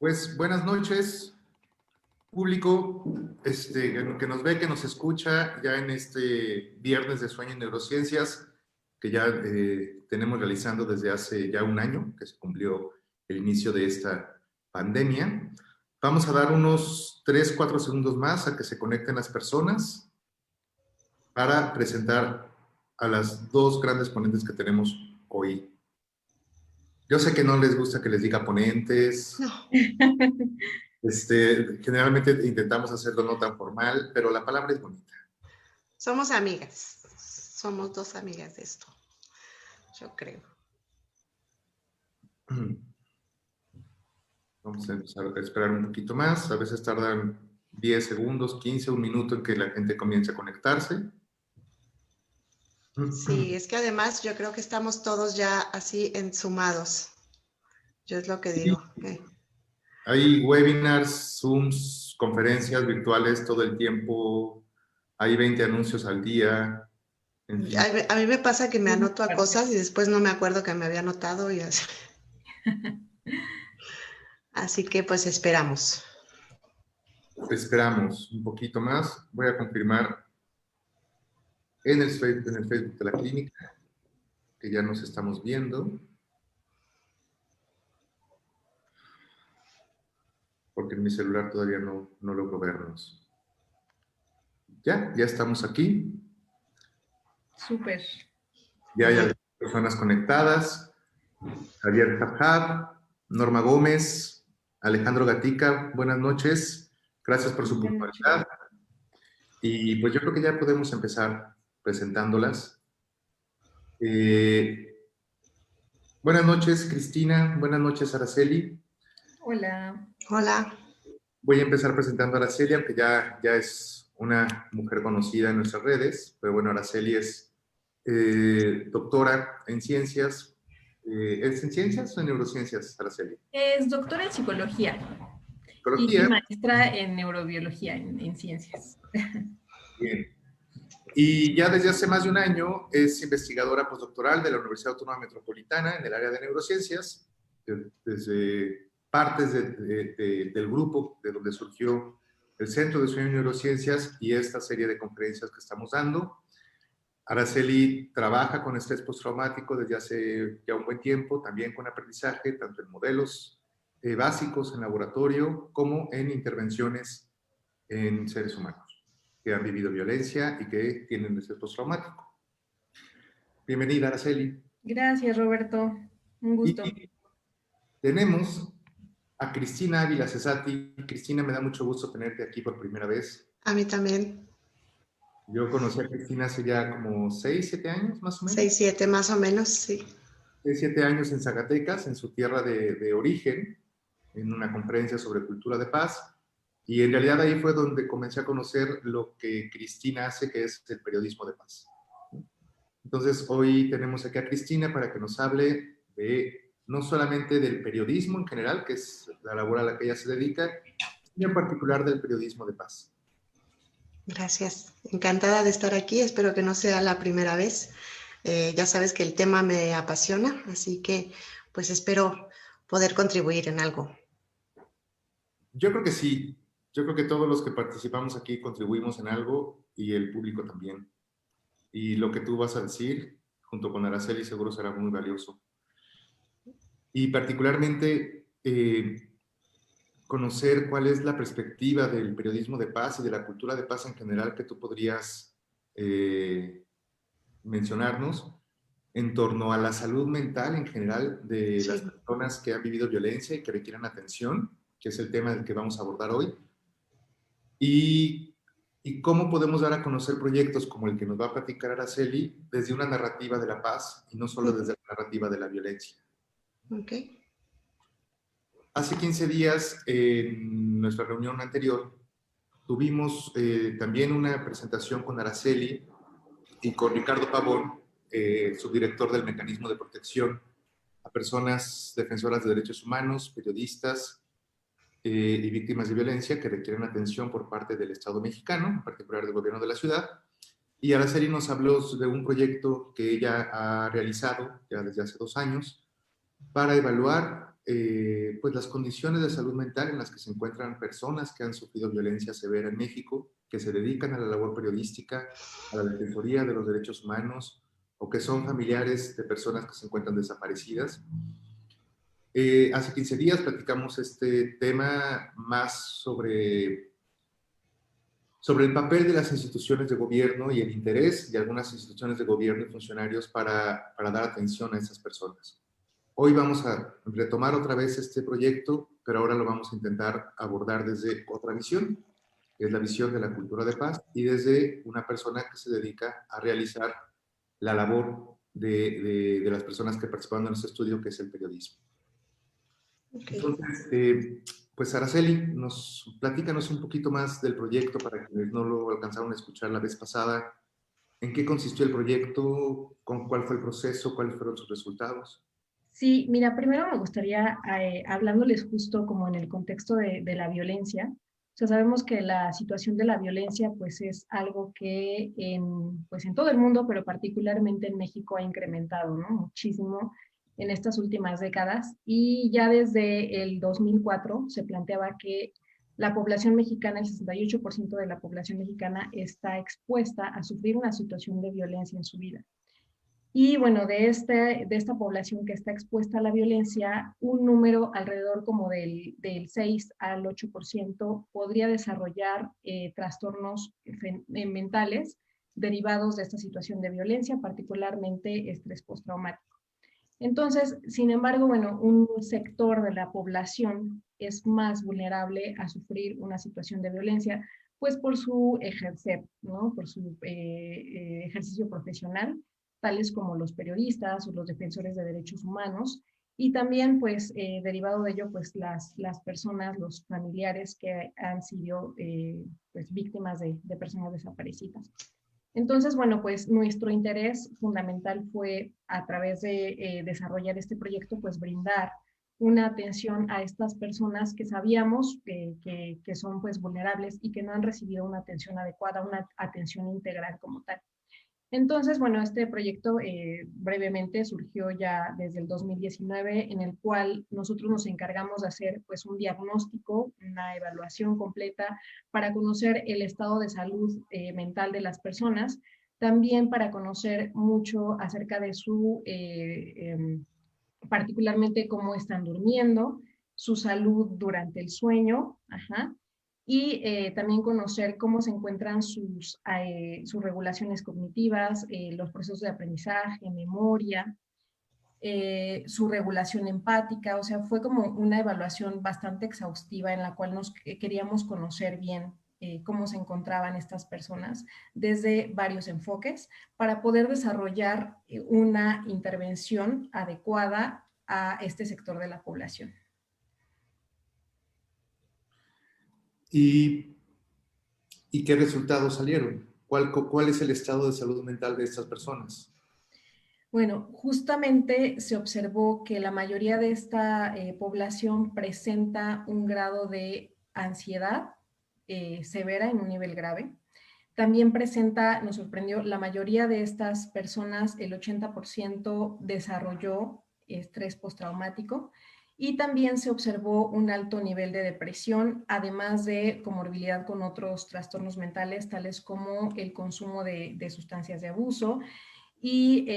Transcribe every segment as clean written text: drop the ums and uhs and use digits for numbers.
Pues buenas noches, público que nos ve, que nos escucha ya en este viernes de Sueño y Neurociencias, que ya tenemos realizando desde hace ya un año, que se cumplió el inicio de esta pandemia. Vamos a dar unos 3-4 segundos más a que se conecten las personas para presentar a las dos grandes ponentes que tenemos hoy. Yo sé que no les gusta que les diga ponentes. No. Generalmente intentamos hacerlo no tan formal, pero la palabra es bonita. Somos amigas. Somos dos amigas de esto, yo creo. Vamos a empezar a esperar un poquito más. A veces tardan 10 segundos, 15, un minuto en que la gente comience a conectarse. Sí, es que además yo creo que estamos todos ya así ensumados. Yo es lo que digo. Sí. Hay webinars, Zooms, conferencias virtuales todo el tiempo. Hay 20 anuncios al día. En fin. A mí me pasa que me anoto a cosas y después no me acuerdo que me había anotado y así. Así que pues esperamos. Esperamos un poquito más. Voy a confirmar en el Facebook de la clínica que ya nos estamos viendo. Porque en mi celular todavía no logro vernos. Ya estamos aquí. Súper. Ya hay personas conectadas. Javier Tabjab, Norma Gómez, Alejandro Gatica, buenas noches. Gracias por su puntualidad. Y pues yo creo que ya podemos empezar presentándolas. Buenas noches, Cristina. Buenas noches, Araceli. Hola. Hola. Voy a empezar presentando a Araceli, aunque ya es una mujer conocida en nuestras redes. Pero bueno, Araceli es doctora en ciencias. ¿Es en ciencias o en neurociencias, Araceli? Es doctora en psicología. Psicología. Y maestra en neurobiología, en ciencias. Bien. Y ya desde hace más de un año es investigadora postdoctoral de la Universidad Autónoma Metropolitana en el área de neurociencias, desde partes del grupo de donde surgió el Centro de Sueño y Neurociencias y esta serie de conferencias que estamos dando. Araceli trabaja con estrés postraumático desde hace ya un buen tiempo, también con aprendizaje, tanto en modelos básicos en laboratorio como en intervenciones en seres humanos que han vivido violencia y que tienen estrés postraumático. Bienvenida, Araceli. Gracias, Roberto. Un gusto. Y tenemos a Cristina Ávila Cesati. Cristina, me da mucho gusto tenerte aquí por primera vez. A mí también. Yo conocí a Cristina hace ya como 6, 7 años, más o menos. 6, 7 más o menos, sí. 6, 7 años en Zacatecas, en su tierra de origen, en una conferencia sobre cultura de paz. Y en realidad ahí fue donde comencé a conocer lo que Cristina hace, que es el periodismo de paz. Entonces hoy tenemos aquí a Cristina para que nos hable de no solamente del periodismo en general, que es la labor a la que ella se dedica, sino en particular del periodismo de paz. Gracias. Encantada de estar aquí. Espero que no sea la primera vez. Ya sabes que el tema me apasiona, así que pues espero poder contribuir en algo. Yo creo que sí. Yo creo que todos los que participamos aquí contribuimos en algo y el público también. Y lo que tú vas a decir, junto con Araceli, seguro será muy valioso. Y particularmente conocer cuál es la perspectiva del periodismo de paz y de la cultura de paz en general que tú podrías mencionarnos en torno a la salud mental en general de Sí. las personas que han vivido violencia y que requieren atención, que es el tema del que vamos a abordar hoy. Y cómo podemos dar a conocer proyectos como el que nos va a platicar Araceli desde una narrativa de la paz y no solo desde la narrativa de la violencia. Ok. Hace 15 días, en nuestra reunión anterior, tuvimos también una presentación con Araceli y con Ricardo Pavón, subdirector del Mecanismo de Protección a Personas Defensoras de Derechos Humanos, periodistas, y víctimas de violencia que requieren atención por parte del Estado mexicano, en particular del gobierno de la ciudad. Y Araceli nos habló de un proyecto que ella ha realizado ya desde hace 2 años para evaluar pues las condiciones de salud mental en las que se encuentran personas que han sufrido violencia severa en México, que se dedican a la labor periodística, a la defensoría de los derechos humanos, o que son familiares de personas que se encuentran desaparecidas. Hace 15 días platicamos este tema más sobre el papel de las instituciones de gobierno y el interés de algunas instituciones de gobierno y funcionarios para dar atención a esas personas. Hoy vamos a retomar otra vez este proyecto, pero ahora lo vamos a intentar abordar desde otra visión, que es la visión de la cultura de paz, y desde una persona que se dedica a realizar la labor de las personas que participan en este estudio, que es el periodismo. Okay. Entonces, pues Araceli, platícanos un poquito más del proyecto para quienes no lo alcanzaron a escuchar la vez pasada. ¿En qué consistió el proyecto? ¿Cuál fue el proceso? ¿Cuáles fueron sus resultados? Sí, mira, primero me gustaría, hablándoles justo como en el contexto de la violencia, o sea, sabemos que la situación de la violencia pues es algo que pues en todo el mundo, pero particularmente en México ha incrementado, ¿no? Muchísimo en estas últimas décadas, y ya desde el 2004 se planteaba que la población mexicana, el 68% de la población mexicana está expuesta a sufrir una situación de violencia en su vida. Y bueno, de esta población que está expuesta a la violencia, un número alrededor como del 6 al 8% podría desarrollar trastornos mentales derivados de esta situación de violencia, particularmente estrés postraumático. Entonces, sin embargo, bueno, un sector de la población es más vulnerable a sufrir una situación de violencia, pues por su ejercer, ¿no? Por su ejercicio profesional, tales como los periodistas o los defensores de derechos humanos, y también, pues, derivado de ello, pues, las personas, los familiares que han sido, pues, víctimas de personas desaparecidas. Entonces, bueno, pues nuestro interés fundamental fue a través de desarrollar este proyecto, pues brindar una atención a estas personas que sabíamos que son pues vulnerables y que no han recibido una atención adecuada, una atención integral como tal. Entonces, bueno, este proyecto brevemente surgió ya desde el 2019, en el cual nosotros nos encargamos de hacer pues un diagnóstico, una evaluación completa para conocer el estado de salud mental de las personas, también para conocer mucho acerca de su, particularmente cómo están durmiendo, su salud durante el sueño, ajá, y también conocer cómo se encuentran sus regulaciones cognitivas, los procesos de aprendizaje, memoria, su regulación empática. O sea, fue como una evaluación bastante exhaustiva en la cual nos queríamos conocer bien cómo se encontraban estas personas desde varios enfoques para poder desarrollar una intervención adecuada a este sector de la población. ¿Y qué resultados salieron? ¿Cuál es el estado de salud mental de estas personas? Bueno, justamente se observó que la mayoría de esta población presenta un grado de ansiedad severa en un nivel grave. También presenta, nos sorprendió, la mayoría de estas personas, el 80% desarrolló estrés postraumático, y también se observó un alto nivel de depresión, además de comorbilidad con otros trastornos mentales, tales como el consumo de sustancias de abuso, y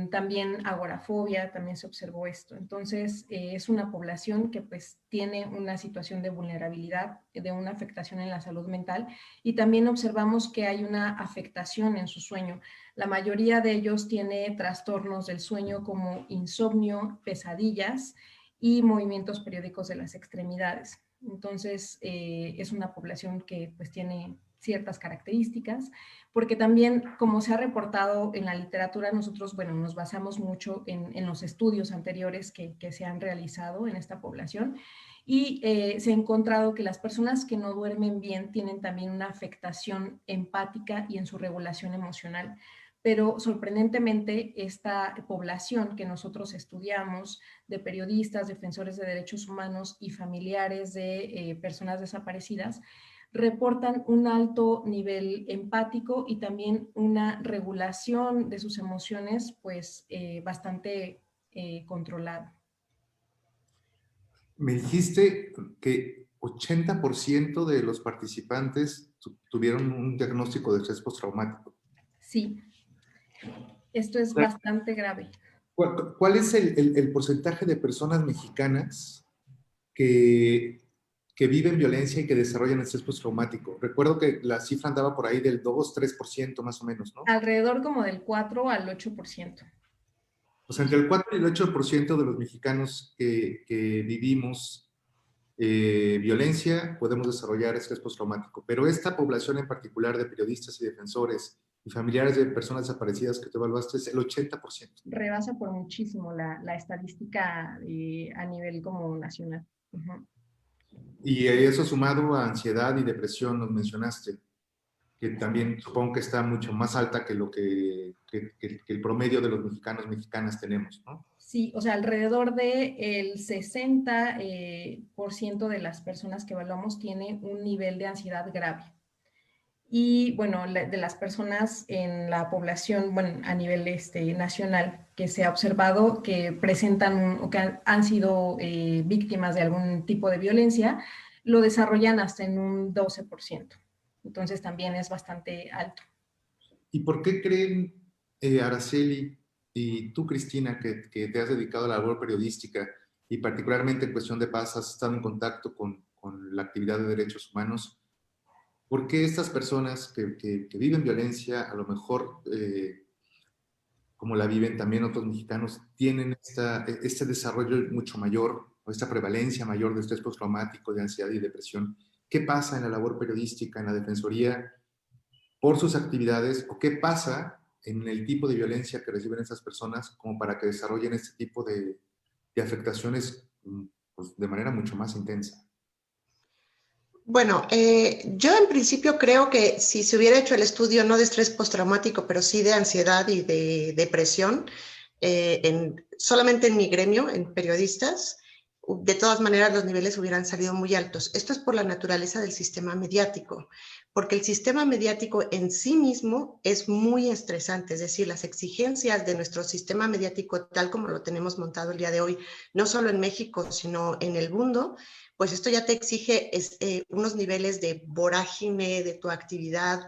también agorafobia, también se observó esto. Entonces, es una población que pues tiene una situación de vulnerabilidad, de una afectación en la salud mental, y también observamos que hay una afectación en su sueño. La mayoría de ellos tiene trastornos del sueño como insomnio, pesadillas y movimientos periódicos de las extremidades. Entonces, es una población que pues tiene ciertas características, porque también, como se ha reportado en la literatura, nosotros, bueno, nos basamos mucho en los estudios anteriores que se han realizado en esta población, y se ha encontrado que las personas que no duermen bien tienen también una afectación empática y en su regulación emocional. Pero sorprendentemente, esta población que nosotros estudiamos, de periodistas, defensores de derechos humanos y familiares de personas desaparecidas, reportan un alto nivel empático y también una regulación de sus emociones pues bastante controlada. Me dijiste que 80% de los participantes tuvieron un diagnóstico de estrés postraumático. Sí, esto es bastante grave. ¿Cuál es el porcentaje de personas mexicanas que, que viven violencia y que desarrollan estrés postraumático? Recuerdo que la cifra andaba por ahí del 2-3% más o menos, ¿no? Alrededor como del 4 al 8%. O sea, entre el 4 y el 8% de los mexicanos que vivimos violencia podemos desarrollar estrés postraumático. Pero esta población en particular de periodistas y defensores y familiares de personas desaparecidas que tú evaluaste es el 80%. Rebasa por muchísimo la estadística a nivel como nacional. Uh-huh. Y eso sumado a ansiedad y depresión, nos mencionaste, que también supongo que está mucho más alta que lo que el promedio de los mexicanos, mexicanas tenemos, ¿no? Sí, o sea, alrededor del 60% de las personas que evaluamos tiene un nivel de ansiedad grave. Y bueno, de las personas en la población, bueno, a nivel nacional, que se ha observado que presentan o que han sido víctimas de algún tipo de violencia, lo desarrollan hasta en un 12%. Entonces también es bastante alto. ¿Y por qué creen, Araceli y tú, Cristina, que te has dedicado a la labor periodística y particularmente en cuestión de paz has estado en contacto con la actividad de derechos humanos? ¿Por qué estas personas que viven violencia, a lo mejor como la viven también otros mexicanos, tienen este desarrollo mucho mayor, o esta prevalencia mayor de estrés postraumático, de ansiedad y depresión? ¿Qué pasa en la labor periodística, en la defensoría, por sus actividades, o qué pasa en el tipo de violencia que reciben estas personas como para que desarrollen este tipo de afectaciones pues, de manera mucho más intensa? Bueno, yo en principio creo que si se hubiera hecho el estudio no de estrés postraumático, pero sí de ansiedad y de depresión, solamente en mi gremio, en periodistas, de todas maneras los niveles hubieran salido muy altos. Esto es por la naturaleza del sistema mediático, porque el sistema mediático en sí mismo es muy estresante, es decir, las exigencias de nuestro sistema mediático tal como lo tenemos montado el día de hoy, no solo en México, sino en el mundo, pues esto ya te exige unos niveles de vorágine de tu actividad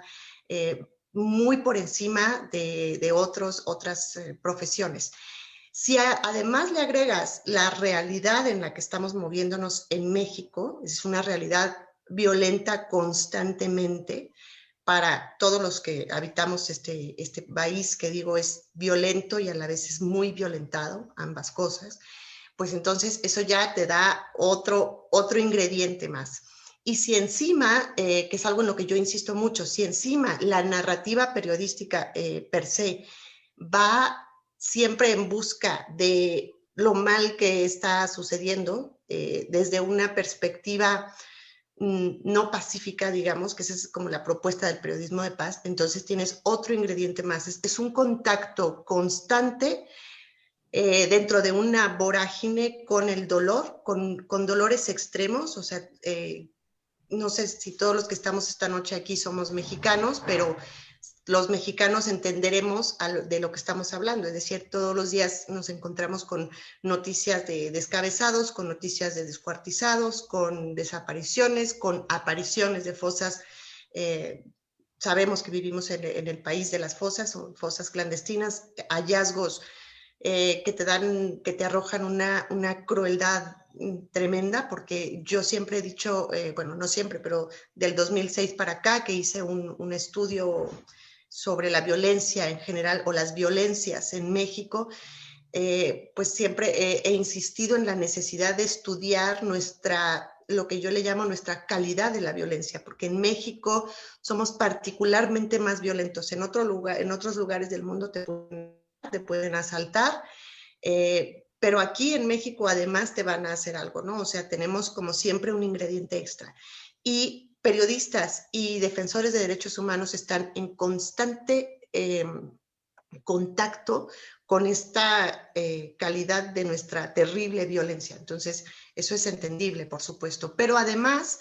muy por encima de otras profesiones. Si además le agregas la realidad en la que estamos moviéndonos en México, es una realidad violenta constantemente para todos los que habitamos este país, que digo es violento y a la vez es muy violentado, ambas cosas, pues entonces eso ya te da otro ingrediente más. Y si encima, que es algo en lo que yo insisto mucho, si encima la narrativa periodística per se va siempre en busca de lo mal que está sucediendo, desde una perspectiva no pacífica, digamos, que esa es como la propuesta del periodismo de paz, entonces tienes otro ingrediente más. Es un contacto constante dentro de una vorágine con el dolor, con dolores extremos, o sea, no sé si todos los que estamos esta noche aquí somos mexicanos, pero los mexicanos entenderemos de lo que estamos hablando, es decir, todos los días nos encontramos con noticias de descabezados, con noticias de descuartizados, con desapariciones, con apariciones de fosas. Sabemos que vivimos en el país de las fosas, o fosas clandestinas, hallazgos que te arrojan una crueldad tremenda, porque yo siempre he dicho, bueno, no siempre, pero del 2006 para acá, que hice un estudio sobre la violencia en general o las violencias en México, pues siempre he insistido en la necesidad de estudiar lo que yo le llamo nuestra calidad de la violencia, porque en México somos particularmente más violentos. En otros lugares del mundo te pueden asaltar, pero aquí en México además te van a hacer algo, ¿no? O sea, tenemos como siempre un ingrediente extra. Y periodistas y defensores de derechos humanos están en constante contacto con esta calidad de nuestra terrible violencia. Entonces, eso es entendible, por supuesto. Pero además,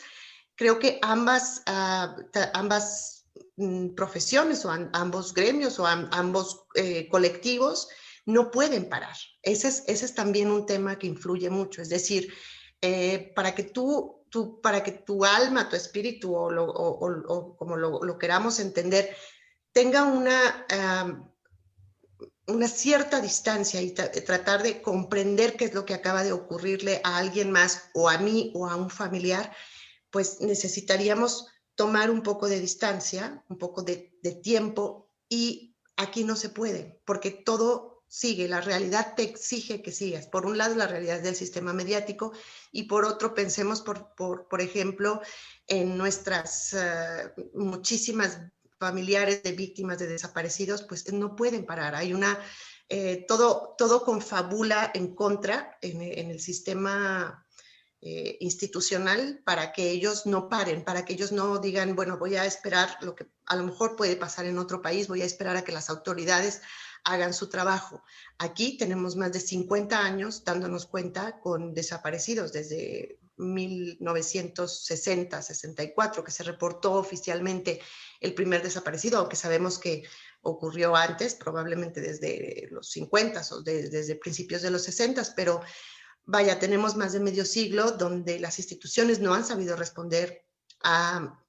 creo que ambas profesiones o ambos gremios o ambos colectivos no pueden parar. Ese es también un tema que influye mucho. Es decir, para que para que tu alma, tu espíritu, o como lo queramos entender, tenga una cierta distancia y tratar de comprender qué es lo que acaba de ocurrirle a alguien más, o a mí, o a un familiar, pues necesitaríamos tomar un poco de distancia, un poco de tiempo, y aquí no se puede, porque todo sigue, la realidad te exige que sigas. Por un lado, la realidad del sistema mediático, y por otro, pensemos, por ejemplo, en nuestras muchísimas familiares de víctimas de desaparecidos, pues no pueden parar. Hay todo confabula en contra en el sistema institucional, para que ellos no paren, para que ellos no digan, bueno, voy a esperar lo que a lo mejor puede pasar en otro país, voy a esperar a que las autoridades hagan su trabajo. Aquí tenemos más de 50 años dándonos cuenta con desaparecidos, desde 1960-64, que se reportó oficialmente el primer desaparecido, aunque sabemos que ocurrió antes, probablemente desde los 50 o desde principios de los 60, pero vaya, tenemos más de medio siglo donde las instituciones no han sabido responder a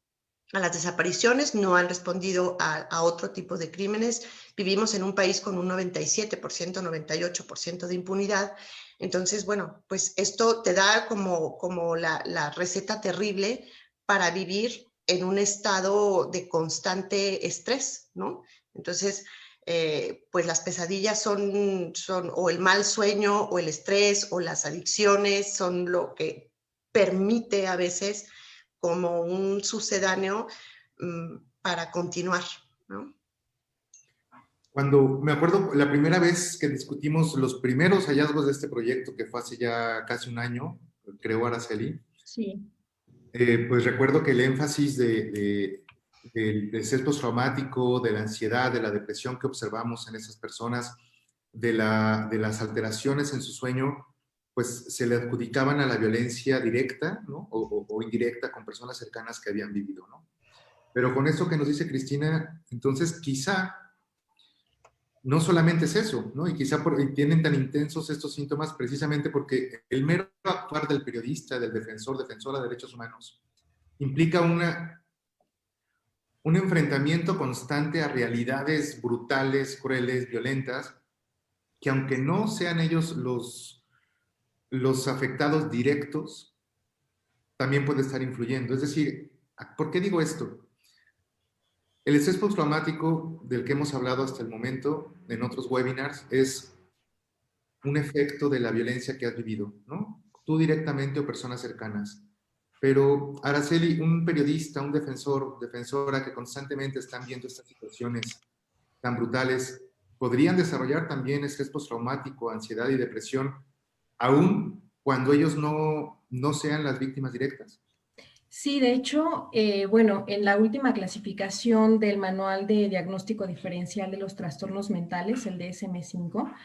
las desapariciones, no han respondido a otro tipo de crímenes. Vivimos en un país con un 97%, 98% de impunidad. Entonces, bueno, pues esto te da como la receta terrible para vivir en un estado de constante estrés, ¿no? Entonces, pues las pesadillas son o el mal sueño, o el estrés, o las adicciones, son lo que permite a veces como un sucedáneo para continuar, ¿no? Cuando me acuerdo la primera vez que discutimos los primeros hallazgos de este proyecto, que fue hace ya casi un año, creo, Araceli, Sí. pues recuerdo que el énfasis del estrés postraumático, de la ansiedad, de la depresión que observamos en esas personas, de las alteraciones en su sueño, pues se le adjudicaban a la violencia directa, ¿no? O indirecta con personas cercanas que habían vivido, ¿no? Pero con esto que nos dice Cristina, entonces quizá no solamente es eso, ¿no? Y quizá tienen tan intensos estos síntomas precisamente porque el mero actuar del periodista, del defensor, defensora de derechos humanos, implica un enfrentamiento constante a realidades brutales, crueles, violentas, que aunque no sean ellos los afectados directos, también puede estar influyendo. Es decir, ¿por qué digo esto? El estrés postraumático del que hemos hablado hasta el momento en otros webinars es un efecto de la violencia que has vivido, ¿no? Tú directamente o personas cercanas. Pero, Araceli, un periodista, un defensor, defensora que constantemente están viendo estas situaciones tan brutales, ¿podrían desarrollar también estrés postraumático, ansiedad y depresión, aún cuando ellos no sean las víctimas directas? Sí, de hecho, bueno, en la última clasificación del Manual de Diagnóstico Diferencial de los Trastornos Mentales, el DSM-5,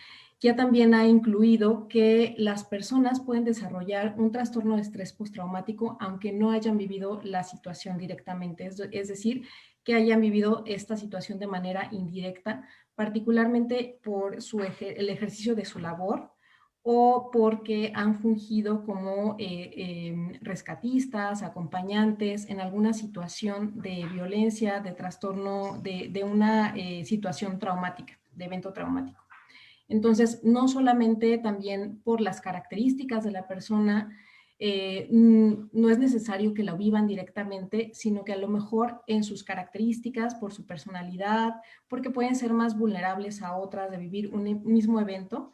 ya también ha incluido que las personas pueden desarrollar un trastorno de estrés postraumático aunque no hayan vivido la situación directamente, es decir, que hayan vivido esta situación de manera indirecta, particularmente por el ejercicio de su labor, o porque han fungido como rescatistas, acompañantes en alguna situación de violencia, de trastorno, de una situación traumática, de evento traumático. Entonces, no solamente también por las características de la persona, no es necesario que la vivan directamente, sino que a lo mejor en sus características, por su personalidad, porque pueden ser más vulnerables a otras de vivir un mismo evento,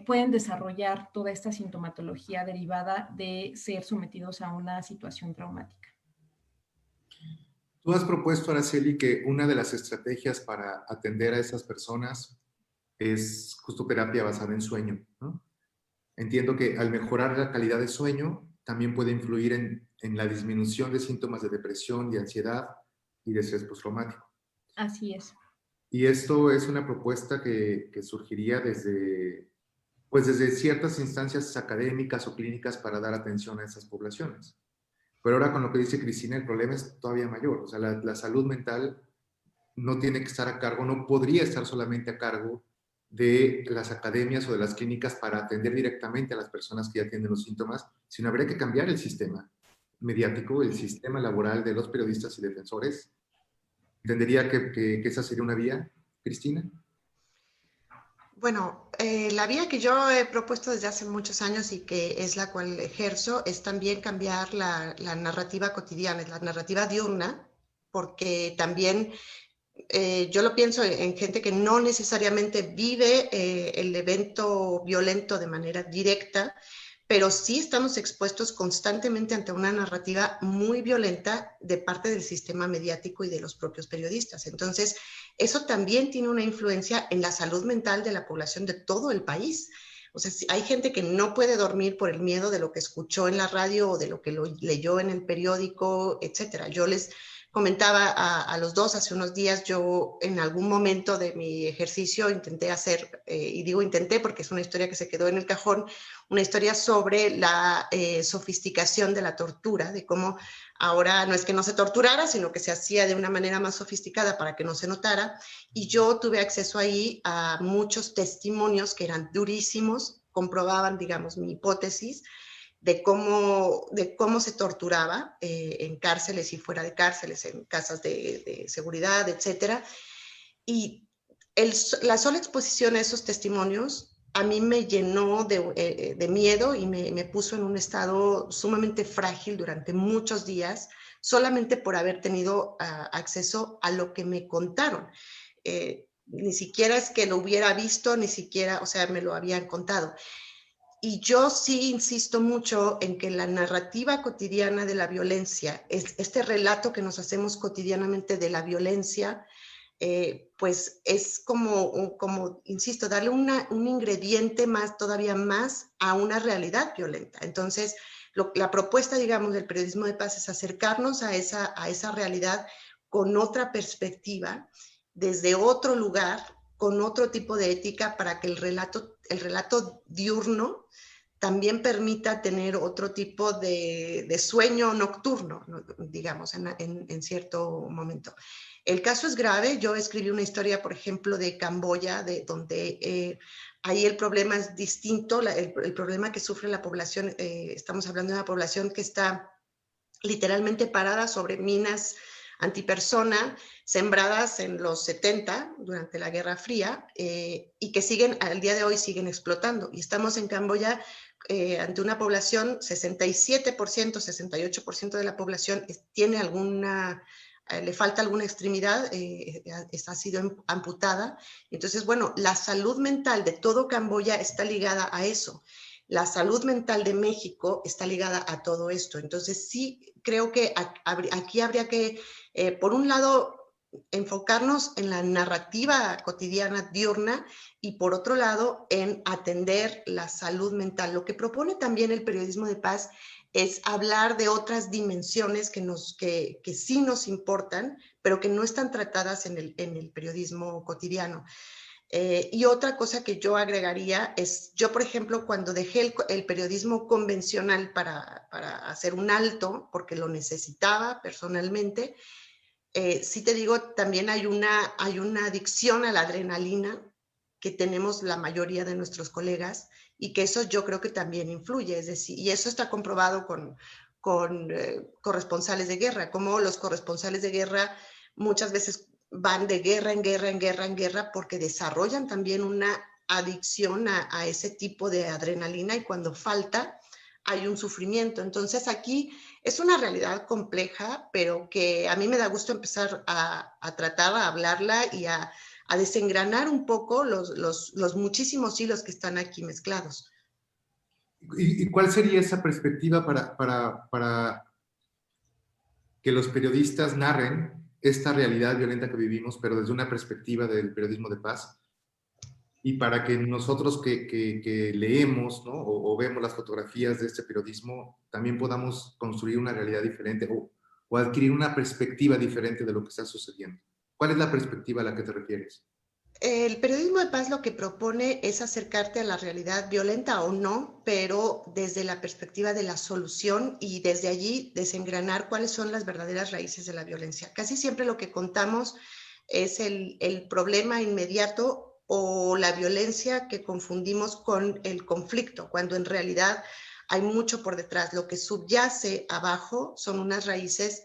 pueden desarrollar toda esta sintomatología derivada de ser sometidos a una situación traumática. Tú has propuesto, Araceli, que una de las estrategias para atender a esas personas es justo terapia basada en sueño, ¿no? Entiendo que al mejorar la calidad de sueño también puede influir en la disminución de síntomas de depresión, de ansiedad y de estrés postraumático. Así es. Y esto es una propuesta que surgiría desde ciertas instancias académicas o clínicas para dar atención a esas poblaciones. Pero ahora con lo que dice Cristina, el problema es todavía mayor. O sea, la salud mental no tiene que estar a cargo, no podría estar solamente a cargo de las academias o de las clínicas para atender directamente a las personas que ya tienen los síntomas, sino habría que cambiar el sistema mediático, el sistema laboral de los periodistas y defensores. ¿Entendería que esa sería una vía, Cristina? Bueno, la vía que yo he propuesto desde hace muchos años y que es la cual ejerzo es también cambiar la narrativa cotidiana, la narrativa diurna, porque también yo lo pienso en gente que no necesariamente vive el evento violento de manera directa, pero sí estamos expuestos constantemente ante una narrativa muy violenta de parte del sistema mediático y de los propios periodistas. Entonces, eso también tiene una influencia en la salud mental de la población de todo el país. O sea, hay gente que no puede dormir por el miedo de lo que escuchó en la radio o de lo que leyó en el periódico, etcétera. Yo les comentaba a los dos hace unos días, yo en algún momento de mi ejercicio intenté hacer, y digo intenté porque es una historia que se quedó en el cajón, una historia sobre la sofisticación de la tortura, de cómo ahora no es que no se torturara, sino que se hacía de una manera más sofisticada para que no se notara. Y yo tuve acceso ahí a muchos testimonios que eran durísimos, comprobaban, digamos, mi hipótesis de cómo se torturaba en cárceles y fuera de cárceles, en casas de seguridad, etcétera. Y la sola exposición a esos testimonios a mí me llenó de miedo y me puso en un estado sumamente frágil durante muchos días, solamente por haber tenido acceso a lo que me contaron. Ni siquiera es que lo hubiera visto, ni siquiera, o sea, me lo habían contado. Y yo sí insisto mucho en que la narrativa cotidiana de la violencia, este relato que nos hacemos cotidianamente de la violencia, pues es como, insisto, darle un ingrediente más, todavía más a una realidad violenta. Entonces, la propuesta, digamos, del periodismo de paz es acercarnos a esa realidad con otra perspectiva, desde otro lugar, con otro tipo de ética, para que el relato diurno también permita tener otro tipo de sueño nocturno, digamos, en cierto momento. El caso es grave. Yo escribí una historia, por ejemplo, de Camboya, donde ahí el problema es distinto, el problema que sufre la población, estamos hablando de una población que está literalmente parada sobre minas antipersona, sembradas en los 70, durante la Guerra Fría, y que al día de hoy siguen explotando. Y estamos en Camboya ante una población, 67%, 68% de la población tiene le falta alguna extremidad, ha sido amputada. Entonces, bueno, la salud mental de todo Camboya está ligada a eso. La salud mental de México está ligada a todo esto. Entonces, sí creo que aquí habría que, por un lado, enfocarnos en la narrativa cotidiana diurna y, por otro lado, en atender la salud mental. Lo que propone también el periodismo de paz es hablar de otras dimensiones que sí nos importan, pero que no están tratadas en el periodismo cotidiano. Y otra cosa que yo agregaría es, yo por ejemplo, cuando dejé el periodismo convencional para hacer un alto, porque lo necesitaba personalmente, sí te digo, también hay una adicción a la adrenalina que tenemos la mayoría de nuestros colegas, y que eso yo creo que también influye, es decir, y eso está comprobado con corresponsales de guerra, como los corresponsales de guerra muchas veces van de guerra en guerra, en guerra, en guerra, porque desarrollan también una adicción a ese tipo de adrenalina, y cuando falta hay un sufrimiento. Entonces aquí es una realidad compleja, pero que a mí me da gusto empezar a tratar, a hablarla y a desengranar un poco los muchísimos hilos que están aquí mezclados. ¿Y cuál sería esa perspectiva para que los periodistas narren esta realidad violenta que vivimos, pero desde una perspectiva del periodismo de paz? Y para que nosotros que leemos, ¿no? o vemos las fotografías de este periodismo, también podamos construir una realidad diferente o adquirir una perspectiva diferente de lo que está sucediendo. ¿Cuál es la perspectiva a la que te refieres? El periodismo de paz lo que propone es acercarte a la realidad, violenta o no, pero desde la perspectiva de la solución, y desde allí desengranar cuáles son las verdaderas raíces de la violencia. Casi siempre lo que contamos es el problema inmediato o la violencia que confundimos con el conflicto, cuando en realidad hay mucho por detrás. Lo que subyace abajo son unas raíces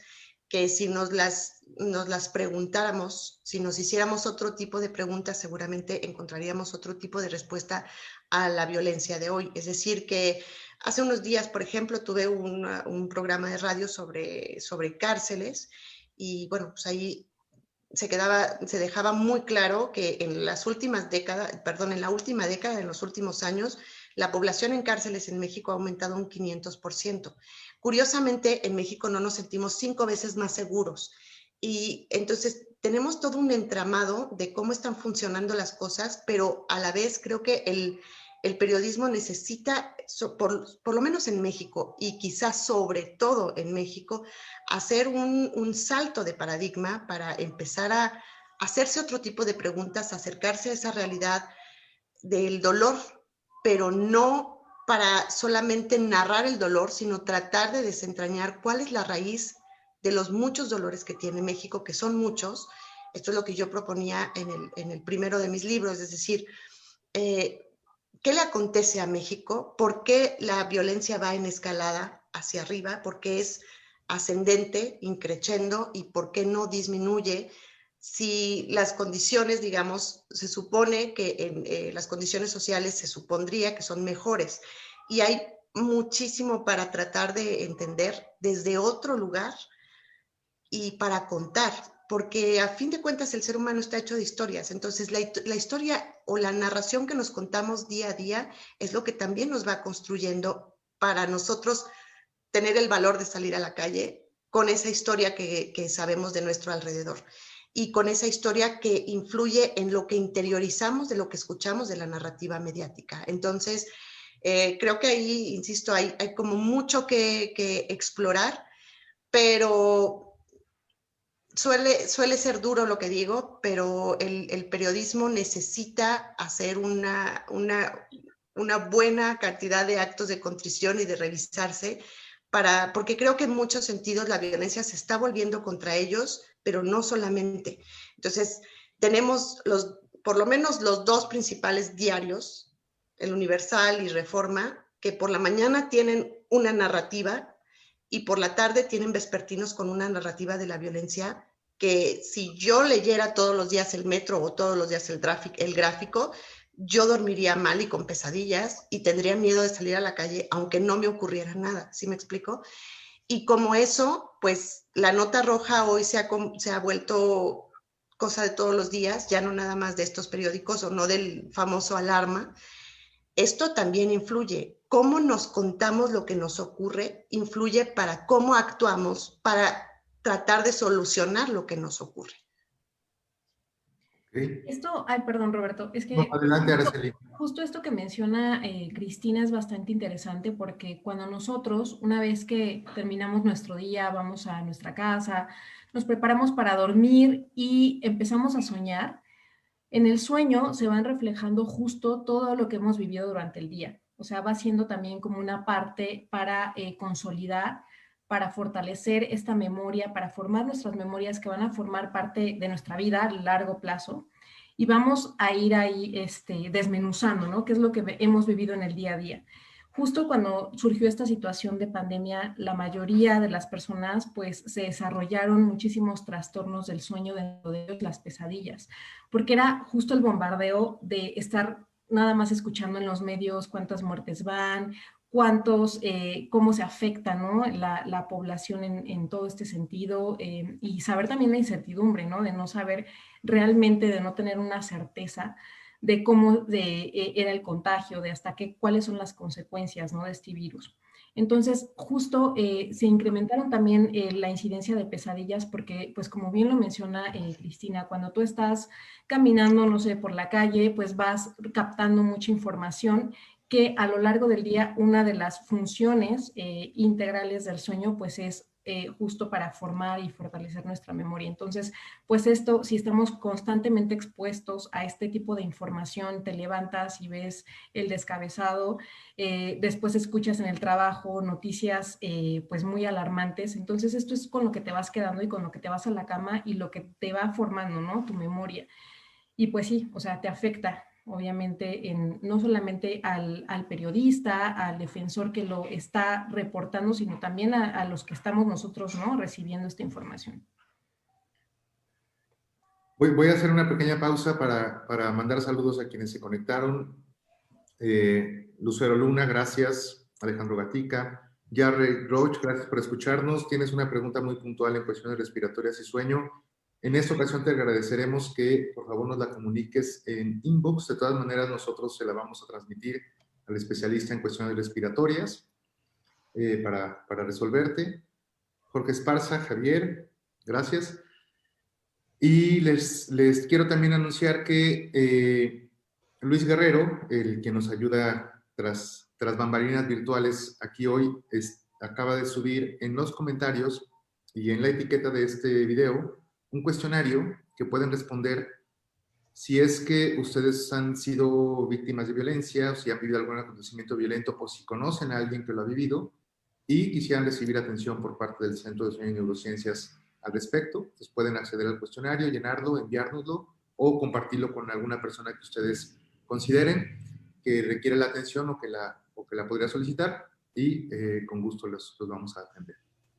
que si nos las preguntáramos, si nos hiciéramos otro tipo de preguntas, seguramente encontraríamos otro tipo de respuesta a la violencia de hoy. Es decir, que hace unos días, por ejemplo, tuve un programa de radio sobre cárceles y bueno, pues ahí se dejaba muy claro que en las últimas décadas, perdón, en la última década, en los últimos años, la población en cárceles en México ha aumentado un 500%. Curiosamente, en México no nos sentimos 5 veces más seguros. Y entonces tenemos todo un entramado de cómo están funcionando las cosas, pero a la vez creo que el periodismo necesita, por lo menos en México, y quizás sobre todo en México, hacer un salto de paradigma para empezar a hacerse otro tipo de preguntas, acercarse a esa realidad del dolor, pero no para solamente narrar el dolor, sino tratar de desentrañar cuál es la raíz de los muchos dolores que tiene México, que son muchos. Esto es lo que yo proponía en el primero de mis libros, es decir, ¿qué le acontece a México? ¿Por qué la violencia va en escalada hacia arriba? ¿Por qué es ascendente, increciendo? ¿Y por qué no disminuye? Si las condiciones, digamos, se supone que en las condiciones sociales se supondría que son mejores. Y hay muchísimo para tratar de entender desde otro lugar y para contar, porque a fin de cuentas el ser humano está hecho de historias, entonces la historia o la narración que nos contamos día a día es lo que también nos va construyendo para nosotros tener el valor de salir a la calle con esa historia que sabemos de nuestro alrededor y con esa historia que influye en lo que interiorizamos de lo que escuchamos de la narrativa mediática. Entonces, creo que ahí, insisto, hay como mucho que explorar, pero suele ser duro lo que digo, pero el periodismo necesita hacer una buena cantidad de actos de contrición y de revisarse, porque creo que en muchos sentidos la violencia se está volviendo contra ellos, pero no solamente. Entonces, tenemos por lo menos los dos principales diarios, el Universal y Reforma, que por la mañana tienen una narrativa y por la tarde tienen vespertinos con una narrativa de la violencia que si yo leyera todos los días el Metro o todos los días el gráfico, yo dormiría mal y con pesadillas y tendría miedo de salir a la calle aunque no me ocurriera nada, ¿sí me explico? Y como eso, pues la nota roja hoy se ha vuelto cosa de todos los días, ya no nada más de estos periódicos o no del famoso Alarma. Esto también influye. Cómo nos contamos lo que nos ocurre influye para cómo actuamos para tratar de solucionar lo que nos ocurre. Okay. Esto, ay, perdón, Roberto, es que No, adelante, Araceli. justo esto que menciona Cristina es bastante interesante porque cuando nosotros, una vez que terminamos nuestro día, vamos a nuestra casa, nos preparamos para dormir y empezamos a soñar, en el sueño se van reflejando justo todo lo que hemos vivido durante el día. O sea, va siendo también como una parte para consolidar, para fortalecer esta memoria, para formar nuestras memorias que van a formar parte de nuestra vida a largo plazo. Y vamos a ir ahí desmenuzando, ¿no? ¿Qué es lo que hemos vivido en el día a día? Justo cuando surgió esta situación de pandemia, la mayoría de las personas pues se desarrollaron muchísimos trastornos del sueño, dentro de ellos las pesadillas, porque era justo el bombardeo de estar nada más escuchando en los medios cuántas muertes van, cómo se afecta, ¿no? la población en todo este sentido, y saber también la incertidumbre, ¿no? De no saber realmente, de no tener una certeza de cómo era el contagio, de hasta cuáles son las consecuencias, ¿no? De este virus. Entonces, justo se incrementaron también la incidencia de pesadillas porque, pues como bien lo menciona Cristina, cuando tú estás caminando, no sé, por la calle, pues vas captando mucha información que a lo largo del día una de las funciones integrales del sueño, pues es justo para formar y fortalecer nuestra memoria. Entonces, pues esto, si estamos constantemente expuestos a este tipo de información, te levantas y ves el descabezado, después escuchas en el trabajo noticias pues muy alarmantes, entonces esto es con lo que te vas quedando y con lo que te vas a la cama y lo que te va formando, ¿no? Tu memoria. Y pues sí, o sea, te afecta obviamente no solamente al periodista, al defensor que lo está reportando, sino también a los que estamos nosotros, ¿no?, recibiendo esta información. Voy a hacer una pequeña pausa para mandar saludos a quienes se conectaron. Lucero Luna, gracias. Alejandro Gatica. Jarre Roach, gracias por escucharnos. Tienes una pregunta muy puntual en cuestiones respiratorias y sueño. En esta ocasión te agradeceremos que por favor nos la comuniques en inbox. De todas maneras, nosotros se la vamos a transmitir al especialista en cuestiones respiratorias para resolverte. Jorge Esparza, Javier, gracias. Y les quiero también anunciar que Luis Guerrero, el que nos ayuda tras bambalinas virtuales aquí hoy, acaba de subir en los comentarios y en la etiqueta de este video un cuestionario que pueden responder si es que ustedes han sido víctimas de violencia, o si han vivido algún acontecimiento violento, o si conocen a alguien que lo ha vivido y quisieran recibir atención por parte del Centro de Sueño y Neurociencias al respecto. Entonces pueden acceder al cuestionario, llenarlo, enviárnoslo o compartirlo con alguna persona que ustedes consideren que requiere la atención o que la podría solicitar y con gusto los vamos a atender.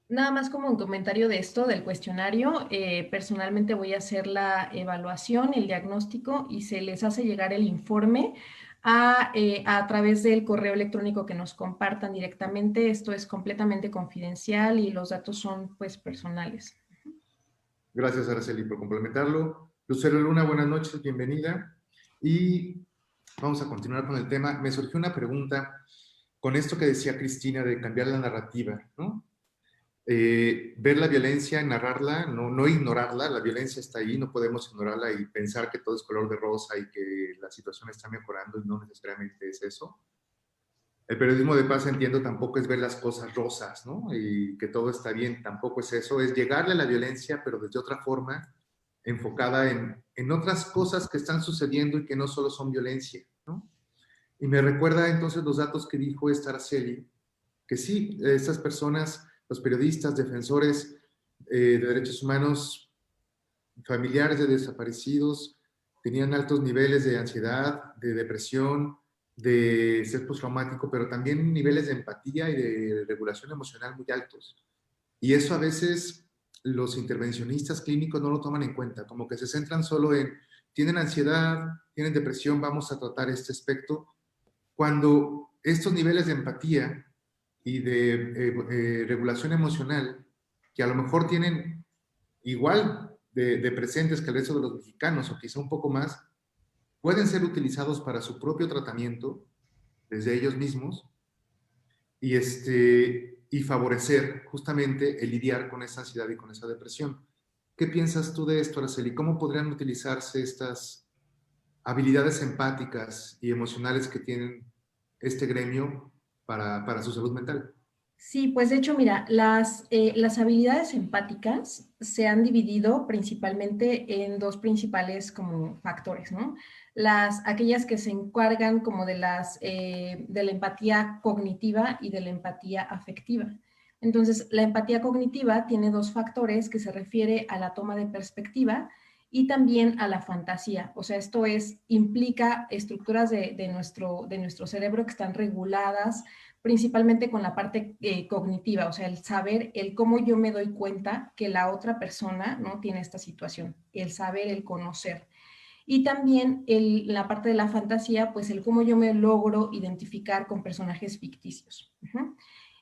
Nada más como un comentario de esto, del cuestionario, personalmente voy a hacer la evaluación, el diagnóstico y se les hace llegar el informe a través del correo electrónico que nos compartan directamente. Esto es completamente confidencial y los datos son pues personales. Gracias, Araceli, por complementarlo. Lucero Luna, buenas noches, bienvenida. Y vamos a continuar con el tema. Me surgió una pregunta con esto que decía Cristina de cambiar la narrativa, ¿no? Ver la violencia, narrarla, no ignorarla, la violencia está ahí, no podemos ignorarla y pensar que todo es color de rosa y que la situación está mejorando y no necesariamente es eso. El periodismo de paz, entiendo, tampoco es ver las cosas rosas, ¿no? Y que todo está bien, tampoco es eso, es llegarle a la violencia, pero desde otra forma, enfocada en otras cosas que están sucediendo y que no solo son violencia, ¿no? Y me recuerda entonces los datos que dijo esta Araceli, que sí, estas personas, los periodistas, defensores de derechos humanos, familiares de desaparecidos, tenían altos niveles de ansiedad, de depresión, de estrés postraumático, pero también niveles de empatía y de regulación emocional muy altos. Y eso a veces los intervencionistas clínicos no lo toman en cuenta, como que se centran solo en, tienen ansiedad, tienen depresión, vamos a tratar este aspecto, cuando estos niveles de empatía y de regulación emocional, que a lo mejor tienen igual de presentes que el resto de los mexicanos, o quizá un poco más, pueden ser utilizados para su propio tratamiento desde ellos mismos y favorecer justamente el lidiar con esa ansiedad y con esa depresión. ¿Qué piensas tú de esto, Araceli? ¿Cómo podrían utilizarse estas habilidades empáticas y emocionales que tienen este gremio para su salud mental? Sí, pues de hecho, mira, las habilidades empáticas se han dividido principalmente en dos principales como factores, ¿no? Aquellas que se encargan como de la empatía cognitiva y de la empatía afectiva. Entonces, la empatía cognitiva tiene dos factores que se refiere a la toma de perspectiva y también a la fantasía. O sea, implica estructuras de nuestro cerebro que están reguladas principalmente con la parte cognitiva, o sea, el saber, el cómo yo me doy cuenta que la otra persona no tiene esta situación, el saber, el conocer. Y también la parte de la fantasía, pues el cómo yo me logro identificar con personajes ficticios.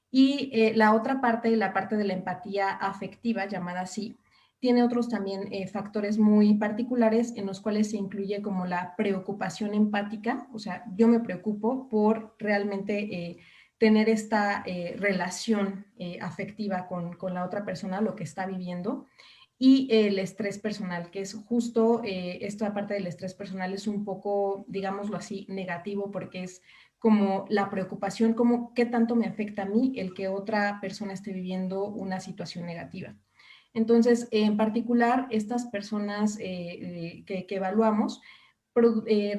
Y la otra parte, la parte de la empatía afectiva, llamada así, tiene otros también factores muy particulares en los cuales se incluye como la preocupación empática, o sea, yo me preocupo por realmente tener esta relación afectiva con la otra persona, lo que está viviendo, y el estrés personal, que es justo esta parte del estrés personal es un poco, digámoslo así, negativo porque es como la preocupación, como qué tanto me afecta a mí el que otra persona esté viviendo una situación negativa. Entonces, en particular, estas personas que evaluamos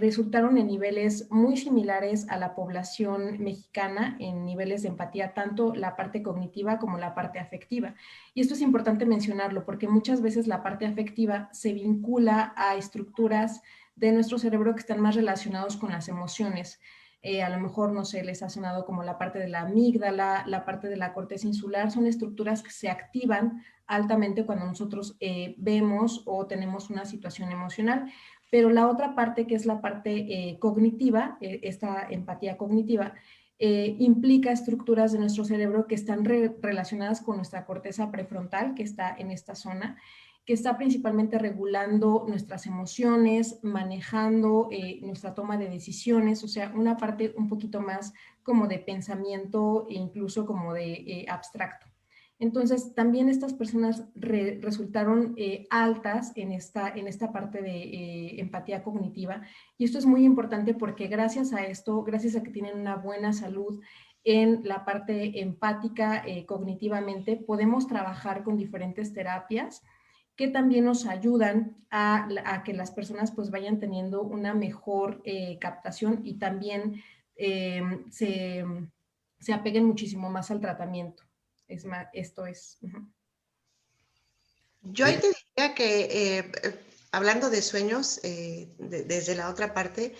resultaron en niveles muy similares a la población mexicana, en niveles de empatía, tanto la parte cognitiva como la parte afectiva. Y esto es importante mencionarlo porque muchas veces la parte afectiva se vincula a estructuras de nuestro cerebro que están más relacionados con las emociones. A lo mejor, no sé, les ha sonado como la parte de la amígdala, la parte de la corteza insular, son estructuras que se activan altamente cuando nosotros vemos o tenemos una situación emocional. Pero la otra parte, que es la parte cognitiva, esta empatía cognitiva, implica estructuras de nuestro cerebro que están relacionadas con nuestra corteza prefrontal, que está en esta zona, que está principalmente regulando nuestras emociones, manejando nuestra toma de decisiones, o sea, una parte un poquito más como de pensamiento e incluso como de abstracto. Entonces, también estas personas resultaron altas en esta parte de empatía cognitiva, y esto es muy importante porque gracias a esto, gracias a que tienen una buena salud en la parte empática cognitivamente, podemos trabajar con diferentes terapias que también nos ayudan a que las personas pues vayan teniendo una mejor captación y también eh, se, se apeguen muchísimo más al tratamiento. Es más, esto es... Yo ahí te diría que, hablando de sueños, desde la otra parte,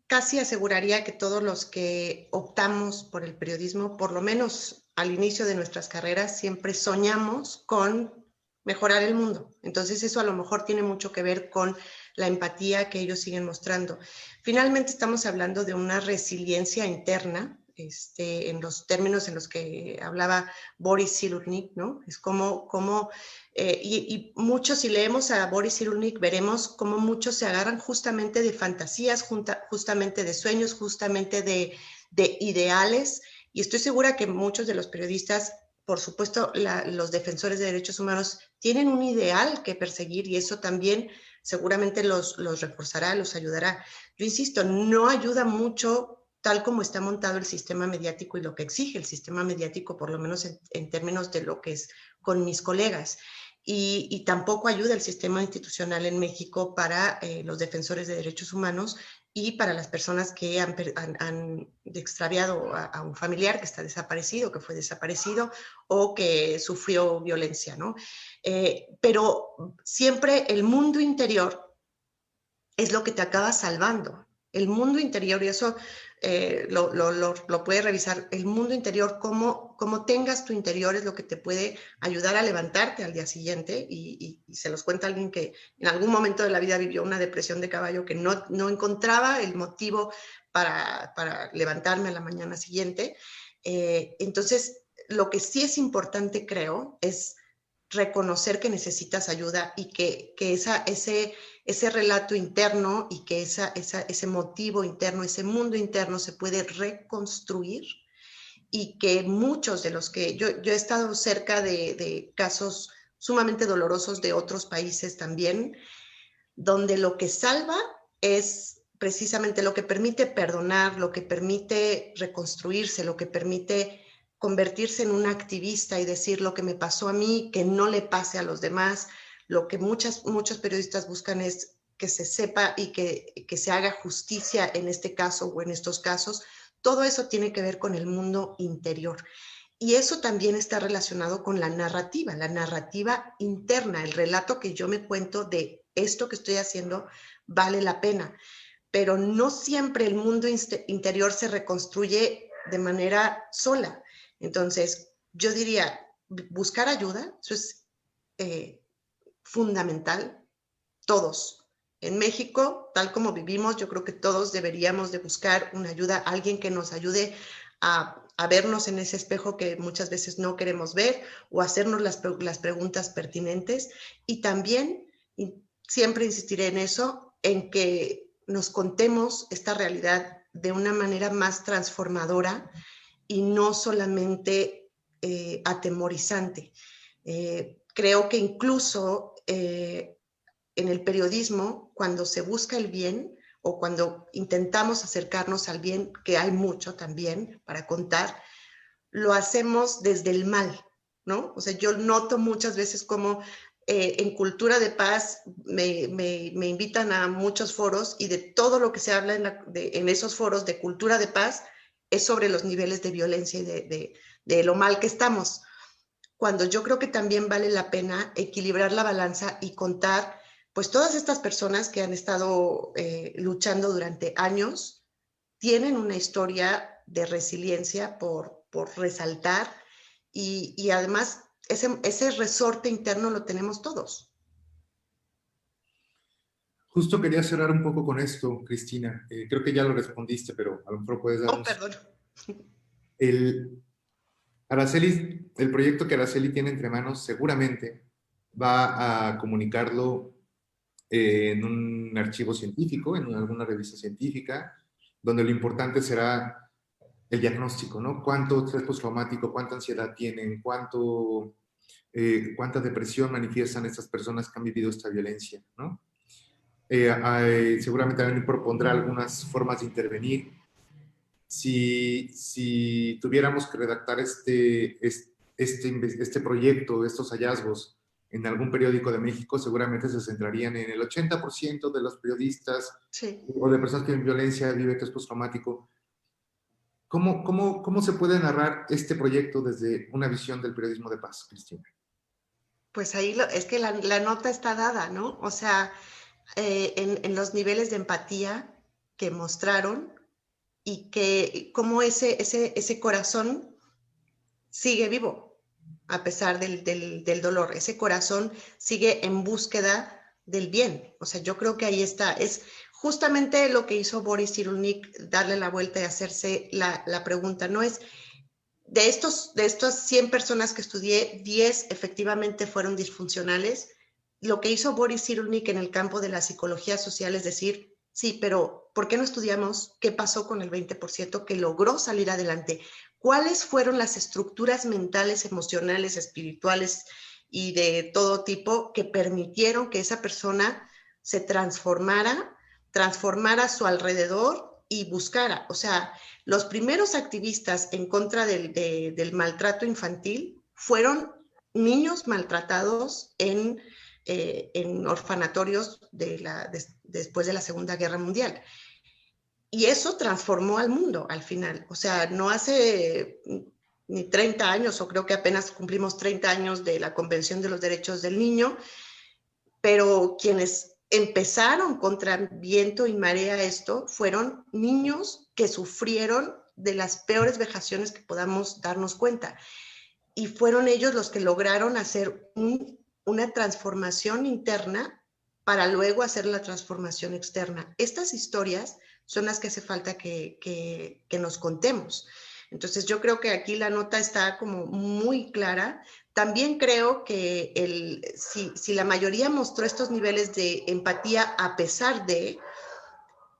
casi aseguraría que todos los que optamos por el periodismo, por lo menos al inicio de nuestras carreras, siempre soñamos con mejorar el mundo. Entonces eso a lo mejor tiene mucho que ver con la empatía que ellos siguen mostrando. Finalmente estamos hablando de una resiliencia interna, en los términos en los que hablaba Boris Cyrulnik, ¿no? Es como y muchos, si leemos a Boris Cyrulnik, veremos cómo muchos se agarran justamente de fantasías, justamente de sueños, justamente de ideales, y estoy segura que muchos de los periodistas, por supuesto, los defensores de derechos humanos, tienen un ideal que perseguir, y eso también seguramente los reforzará, los ayudará. Yo insisto, no ayuda mucho tal como está montado el sistema mediático y lo que exige el sistema mediático, por lo menos en términos de lo que es con mis colegas. Y tampoco ayuda el sistema institucional en México para los defensores de derechos humanos y para las personas que han extraviado a un familiar que está desaparecido, que fue desaparecido o que sufrió violencia, ¿no? Pero siempre el mundo interior es lo que te acaba salvando. El mundo interior, y eso lo puedes revisar, el mundo interior, cómo tengas tu interior es lo que te puede ayudar a levantarte al día siguiente, y se los cuenta alguien que en algún momento de la vida vivió una depresión de caballo, que no encontraba el motivo para levantarme a la mañana siguiente. Entonces, lo que sí es importante, creo, es reconocer que necesitas ayuda y que ese relato interno y que ese motivo interno, ese mundo interno se puede reconstruir, y que muchos de los que yo he estado cerca de casos sumamente dolorosos de otros países también, donde lo que salva es precisamente lo que permite perdonar, lo que permite reconstruirse, lo que permite convertirse en un activista y decir lo que me pasó a mí, que no le pase a los demás. Lo que muchos periodistas buscan es que se sepa y que se haga justicia en este caso o en estos casos. Todo eso tiene que ver con el mundo interior. Y eso también está relacionado con la narrativa interna, el relato que yo me cuento de esto que estoy haciendo vale la pena. Pero no siempre el mundo interior se reconstruye de manera sola. Entonces, yo diría, buscar ayuda, eso es fundamental. Todos. En México, tal como vivimos, yo creo que todos deberíamos de buscar una ayuda, alguien que nos ayude a vernos en ese espejo que muchas veces no queremos ver, o hacernos las preguntas pertinentes. Y también, y siempre insistiré en eso, en que nos contemos esta realidad de una manera más transformadora y no solamente atemorizante. Creo que incluso en el periodismo, cuando se busca el bien o cuando intentamos acercarnos al bien, que hay mucho también para contar, lo hacemos desde el mal, ¿no? O sea, yo noto muchas veces como en Cultura de Paz me invitan a muchos foros, y de todo lo que se habla en esos foros de Cultura de Paz es sobre los niveles de violencia y de lo mal que estamos. Cuando yo creo que también vale la pena equilibrar la balanza y contar pues todas estas personas que han estado luchando durante años tienen una historia de resiliencia por resaltar y además ese resorte interno lo tenemos todos. Justo quería cerrar un poco con esto, Cristina. Creo que ya lo respondiste, pero a lo mejor puedes darnos... perdón. El proyecto que Araceli tiene entre manos seguramente va a comunicarlo en un archivo científico, en alguna revista científica, donde lo importante será el diagnóstico, ¿no? Cuánto estrés postraumático, cuánta ansiedad tienen, cuánta depresión manifiestan estas personas que han vivido esta violencia, ¿no? Seguramente también propondrá algunas formas de intervenir. Si tuviéramos que redactar este proyecto, estos hallazgos en algún periódico de México, seguramente se centrarían en el 80% de los periodistas o de personas que viven violencia, viven estrés postraumático. ¿Cómo se puede narrar este proyecto desde una visión del periodismo de paz, Cristina? Pues ahí es que la nota está dada, ¿no? O sea, en los niveles de empatía que mostraron y que cómo ese corazón sigue vivo a pesar del dolor. Ese corazón sigue en búsqueda del bien. O sea, yo creo que ahí está. Es justamente lo que hizo Boris Cyrulnik, darle la vuelta y hacerse la pregunta. No es, de estas 100 personas que estudié, 10 efectivamente fueron disfuncionales. Lo que hizo Boris Cyrulnik en el campo de la psicología social es decir, sí, pero ¿por qué no estudiamos qué pasó con el 20% que logró salir adelante? ¿Cuáles fueron las estructuras mentales, emocionales, espirituales y de todo tipo que permitieron que esa persona se transformara a su alrededor y buscara? O sea, los primeros activistas en contra del maltrato infantil fueron niños maltratados en orfanatorios después de la Segunda Guerra Mundial. Y eso transformó al mundo al final. O sea, no hace ni 30 años, o creo que apenas cumplimos 30 años de la Convención de los Derechos del Niño, pero quienes empezaron contra viento y marea esto fueron niños que sufrieron de las peores vejaciones que podamos darnos cuenta. Y fueron ellos los que lograron hacer una transformación interna para luego hacer la transformación externa. Estas historias son las que hace falta que nos contemos. Entonces yo creo que aquí la nota está como muy clara. También creo que si la mayoría mostró estos niveles de empatía a pesar de,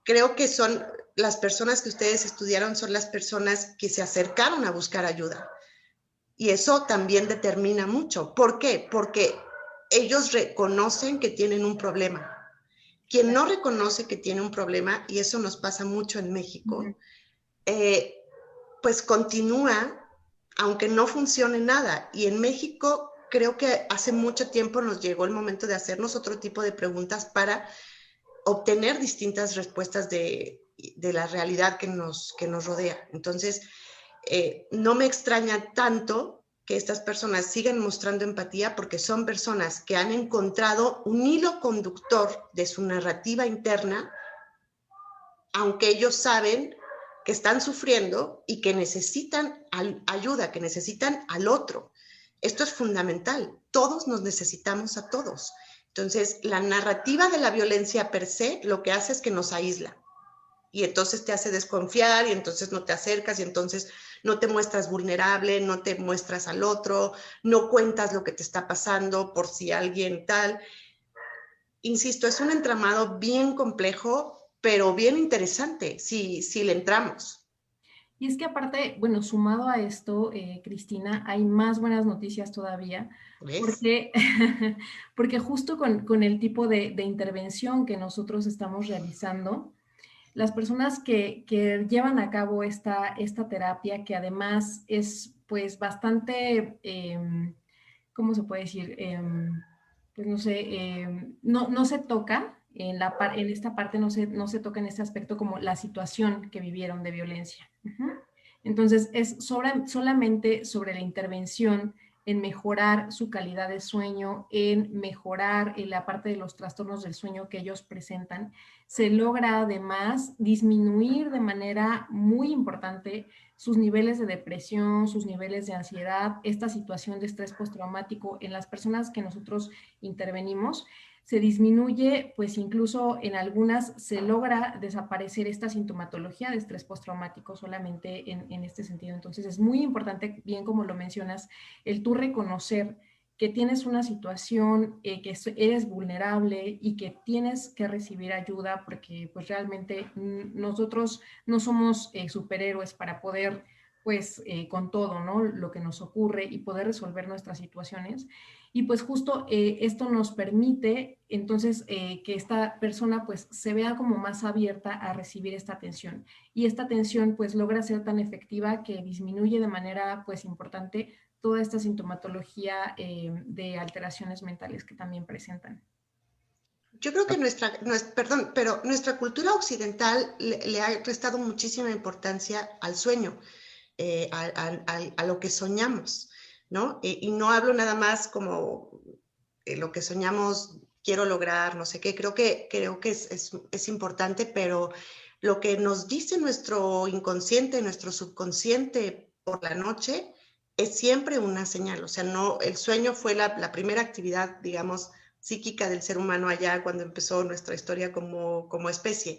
creo que son las personas que ustedes estudiaron, son las personas que se acercaron a buscar ayuda. Y eso también determina mucho. ¿Por qué? Porque ellos reconocen que tienen un problema. Quien no reconoce que tiene un problema, y eso nos pasa mucho en México, pues continúa, aunque no funcione nada. Y en México creo que hace mucho tiempo nos llegó el momento de hacernos otro tipo de preguntas para obtener distintas respuestas de la realidad que nos rodea. Entonces, no me extraña tanto que estas personas sigan mostrando empatía porque son personas que han encontrado un hilo conductor de su narrativa interna, aunque ellos saben que están sufriendo y que necesitan ayuda, que necesitan al otro. Esto es fundamental. Todos nos necesitamos a todos. Entonces, la narrativa de la violencia per se lo que hace es que nos aísla. Y entonces te hace desconfiar y entonces no te acercas y entonces no te muestras vulnerable, no te muestras al otro, no cuentas lo que te está pasando por si alguien tal. Insisto, es un entramado bien complejo, pero bien interesante si le entramos. Y es que aparte, bueno, sumado a esto, Cristina, hay más buenas noticias todavía, porque justo con el tipo de intervención que nosotros estamos realizando, las personas que llevan a cabo esta terapia, que además es pues bastante, ¿cómo se puede decir? Pues no sé, no se toca en esta parte, no se toca en este aspecto como la situación que vivieron de violencia. Entonces es solamente sobre la intervención en mejorar su calidad de sueño, en mejorar la parte de los trastornos del sueño que ellos presentan. Se logra además disminuir de manera muy importante sus niveles de depresión, sus niveles de ansiedad, esta situación de estrés postraumático en las personas que nosotros intervenimos. Se disminuye, pues incluso en algunas se logra desaparecer esta sintomatología de estrés postraumático solamente en este sentido. Entonces es muy importante, bien como lo mencionas, el tú reconocer que tienes una situación, que eres vulnerable y que tienes que recibir ayuda porque pues realmente nosotros no somos superhéroes para poder pues con todo, ¿no? Lo que nos ocurre y poder resolver nuestras situaciones. Y pues justo esto nos permite entonces que esta persona pues se vea como más abierta a recibir esta atención. Y esta atención pues logra ser tan efectiva que disminuye de manera pues importante toda esta sintomatología de alteraciones mentales que también presentan. Yo creo que perdón, pero nuestra cultura occidental le ha prestado muchísima importancia al sueño, a lo que soñamos, ¿no? Y no hablo nada más como lo que soñamos, quiero lograr, no sé qué, creo que es importante, pero lo que nos dice nuestro inconsciente, nuestro subconsciente por la noche, es siempre una señal. O sea, no, el sueño fue la primera actividad, digamos, psíquica del ser humano allá cuando empezó nuestra historia como especie.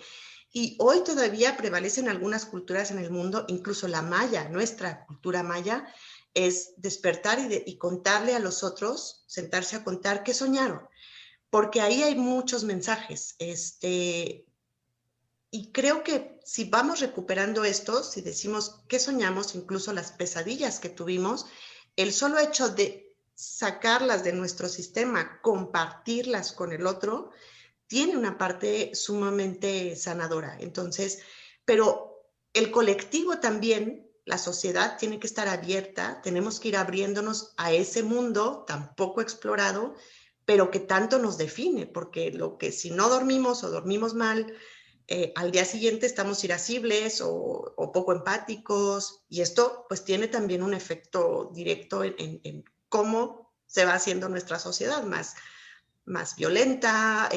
Y hoy todavía prevalecen algunas culturas en el mundo, incluso la maya, nuestra cultura maya, es despertar y contarle a los otros, sentarse a contar qué soñaron, porque ahí hay muchos mensajes. Y creo que si vamos recuperando esto, si decimos qué soñamos, incluso las pesadillas que tuvimos, el solo hecho de sacarlas de nuestro sistema, compartirlas con el otro, tiene una parte sumamente sanadora. Entonces, pero el colectivo también, la sociedad tiene que estar abierta, tenemos que ir abriéndonos a ese mundo tan poco explorado, pero que tanto nos define, porque lo que si no dormimos o dormimos mal, al día siguiente estamos irascibles o poco empáticos, y esto pues tiene también un efecto directo en cómo se va haciendo nuestra sociedad más violenta,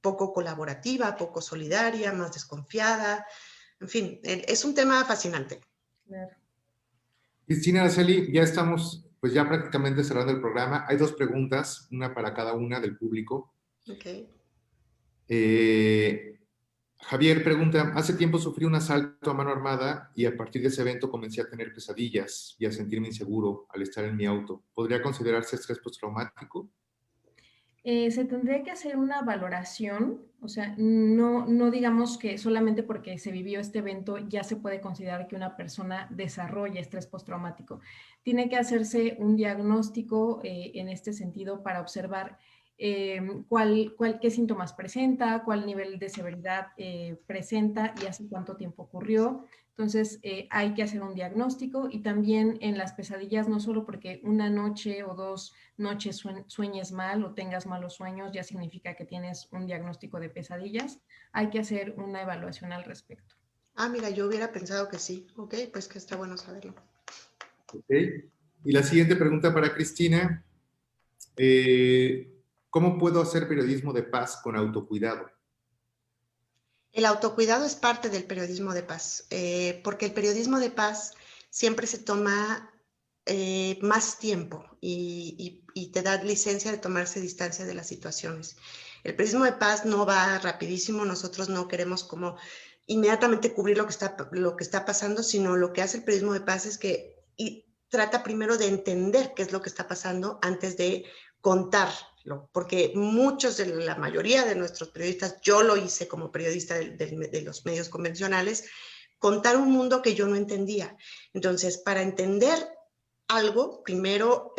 poco colaborativa, poco solidaria, más desconfiada. En fin, es un tema fascinante. Claro. Cristina, Araceli, ya estamos pues ya prácticamente cerrando el programa. Hay dos preguntas, una para cada una del público. Okay. Javier pregunta, hace tiempo sufrí un asalto a mano armada y a partir de ese evento comencé a tener pesadillas y a sentirme inseguro al estar en mi auto. ¿Podría considerarse estrés postraumático? Se tendría que hacer una valoración, o sea, no digamos que solamente porque se vivió este evento ya se puede considerar que una persona desarrolla estrés postraumático. Tiene que hacerse un diagnóstico en este sentido para observar qué síntomas presenta, cuál nivel de severidad presenta y hace cuánto tiempo ocurrió. Entonces, hay que hacer un diagnóstico y también en las pesadillas, no solo porque una noche o dos noches sueñes mal o tengas malos sueños, ya significa que tienes un diagnóstico de pesadillas. Hay que hacer una evaluación al respecto. Ah, mira, yo hubiera pensado que sí. Ok, pues que está bueno saberlo. Ok. Y la siguiente pregunta para Cristina. ¿Cómo puedo hacer periodismo de paz con autocuidado? El autocuidado es parte del periodismo de paz, porque el periodismo de paz siempre se toma más tiempo y te da licencia de tomarse distancia de las situaciones. El periodismo de paz no va rapidísimo, nosotros no queremos como inmediatamente cubrir lo que está pasando, sino lo que hace el periodismo de paz es que trata primero de entender qué es lo que está pasando antes de contarlo, porque la mayoría de nuestros periodistas, yo lo hice como periodista de los medios convencionales, contar un mundo que yo no entendía. Entonces, para entender algo, primero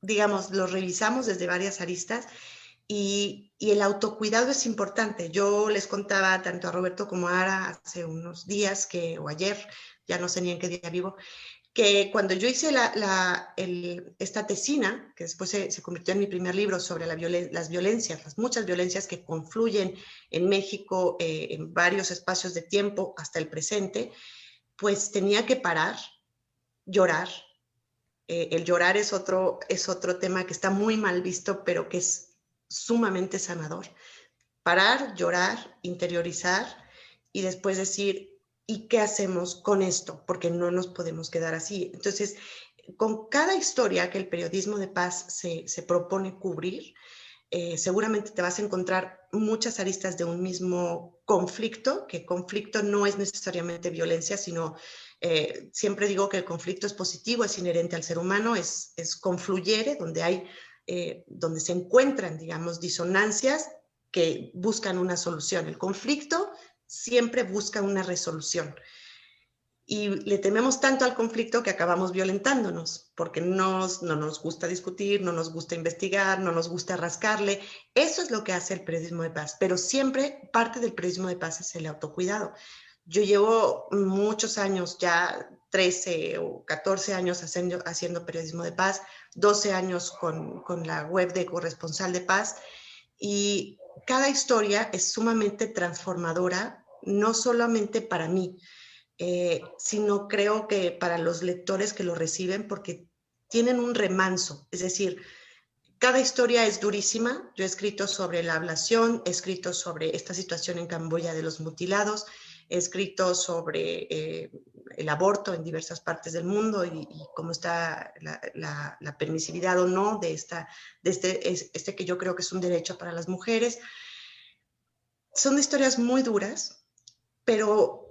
digamos, lo revisamos desde varias aristas y el autocuidado es importante. Yo les contaba tanto a Roberto como a Ara hace unos días o ayer, ya no sé ni en qué día vivo, que cuando yo hice esta tesina, que después se convirtió en mi primer libro sobre las violencias, las muchas violencias que confluyen en México en varios espacios de tiempo hasta el presente, pues tenía que parar llorar. El llorar es otro tema que está muy mal visto, pero que es sumamente sanador. Parar, llorar, interiorizar y después decir, ¿y qué hacemos con esto? Porque no nos podemos quedar así. Entonces, con cada historia que el periodismo de paz se propone cubrir, seguramente te vas a encontrar muchas aristas de un mismo conflicto, que conflicto no es necesariamente violencia, sino siempre digo que el conflicto es positivo, es inherente al ser humano, es confluyere, donde se encuentran, digamos, disonancias que buscan una solución. El conflicto siempre busca una resolución. Y le tememos tanto al conflicto que acabamos violentándonos, porque no nos gusta discutir, no nos gusta investigar, no nos gusta rascarle. Eso es lo que hace el periodismo de paz, pero siempre parte del periodismo de paz es el autocuidado. Yo llevo muchos años, ya 13 o 14 años haciendo periodismo de paz, 12 años con la web de Corresponsal de Paz, y cada historia es sumamente transformadora, no solamente para mí, sino creo que para los lectores que lo reciben, porque tienen un remanso, es decir, cada historia es durísima. Yo he escrito sobre la ablación, he escrito sobre esta situación en Camboya de los mutilados, he escrito sobre el aborto en diversas partes del mundo y cómo está la permisividad o no de este que yo creo que es un derecho para las mujeres. Son historias muy duras, pero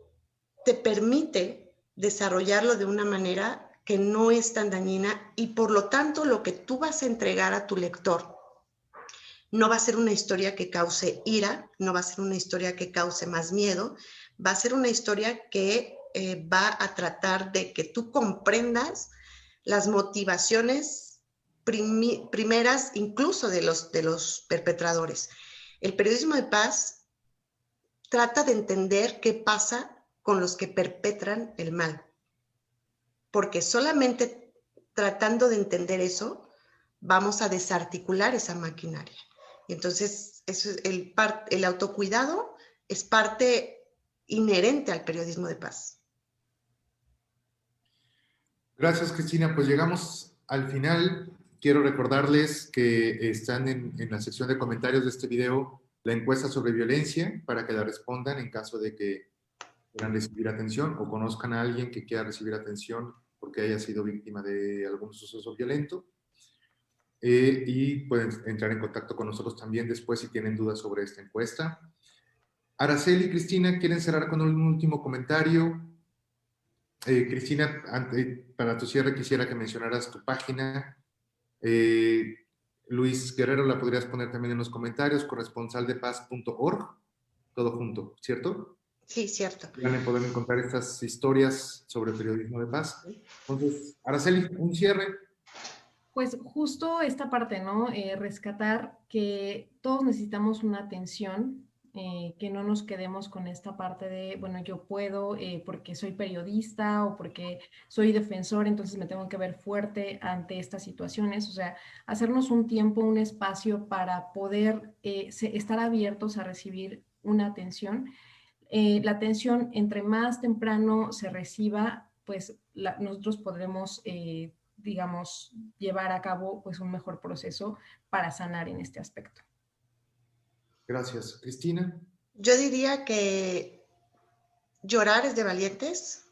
te permite desarrollarlo de una manera que no es tan dañina y por lo tanto lo que tú vas a entregar a tu lector no va a ser una historia que cause ira, no va a ser una historia que cause más miedo, va a ser una historia que va a tratar de que tú comprendas las motivaciones primeras incluso de los perpetradores. El periodismo de paz trata de entender qué pasa con los que perpetran el mal, porque solamente tratando de entender eso vamos a desarticular esa maquinaria. Y entonces eso es el autocuidado es parte inherente al periodismo de paz. Gracias, Cristina. Pues llegamos al final. Quiero recordarles que están en la sección de comentarios de este video la encuesta sobre violencia para que la respondan en caso de que quieran recibir atención o conozcan a alguien que quiera recibir atención porque haya sido víctima de algún suceso violento. Y pueden entrar en contacto con nosotros también después si tienen dudas sobre esta encuesta. Araceli y Cristina, ¿quieren cerrar con un último comentario? Cristina, para tu cierre quisiera que mencionaras tu página. Luis Guerrero la podrías poner también en los comentarios, corresponsaldepaz.org, todo junto, ¿cierto? Sí, cierto. Ya me pueden encontrar estas historias sobre periodismo de paz. Entonces, Araceli, un cierre. Pues justo esta parte, ¿no? Rescatar que todos necesitamos una atención, que no nos quedemos con esta parte de, bueno, yo puedo porque soy periodista o porque soy defensor, entonces me tengo que ver fuerte ante estas situaciones. O sea, hacernos un tiempo, un espacio para poder estar abiertos a recibir una atención. La atención, entre más temprano se reciba, pues nosotros podremos digamos, llevar a cabo pues un mejor proceso para sanar en este aspecto. Gracias. Cristina. Yo diría que llorar es de valientes,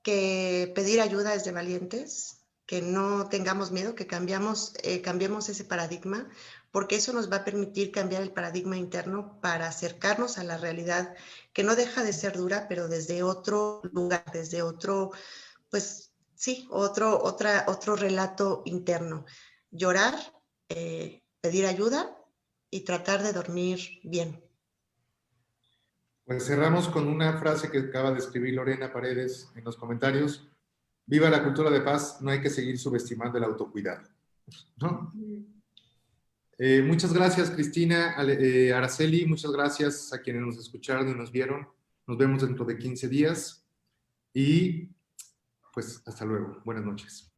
que pedir ayuda es de valientes, que no tengamos miedo, que cambiemos ese paradigma, porque eso nos va a permitir cambiar el paradigma interno para acercarnos a la realidad que no deja de ser dura, pero desde otro lugar, desde otro, pues sí, otro relato interno. Llorar, pedir ayuda y tratar de dormir bien. Pues cerramos con una frase que acaba de escribir Lorena Paredes en los comentarios. Viva la cultura de paz, no hay que seguir subestimando el autocuidado, ¿no? Muchas gracias, Cristina, Araceli, muchas gracias a quienes nos escucharon y nos vieron. Nos vemos dentro de 15 días y pues hasta luego. Buenas noches.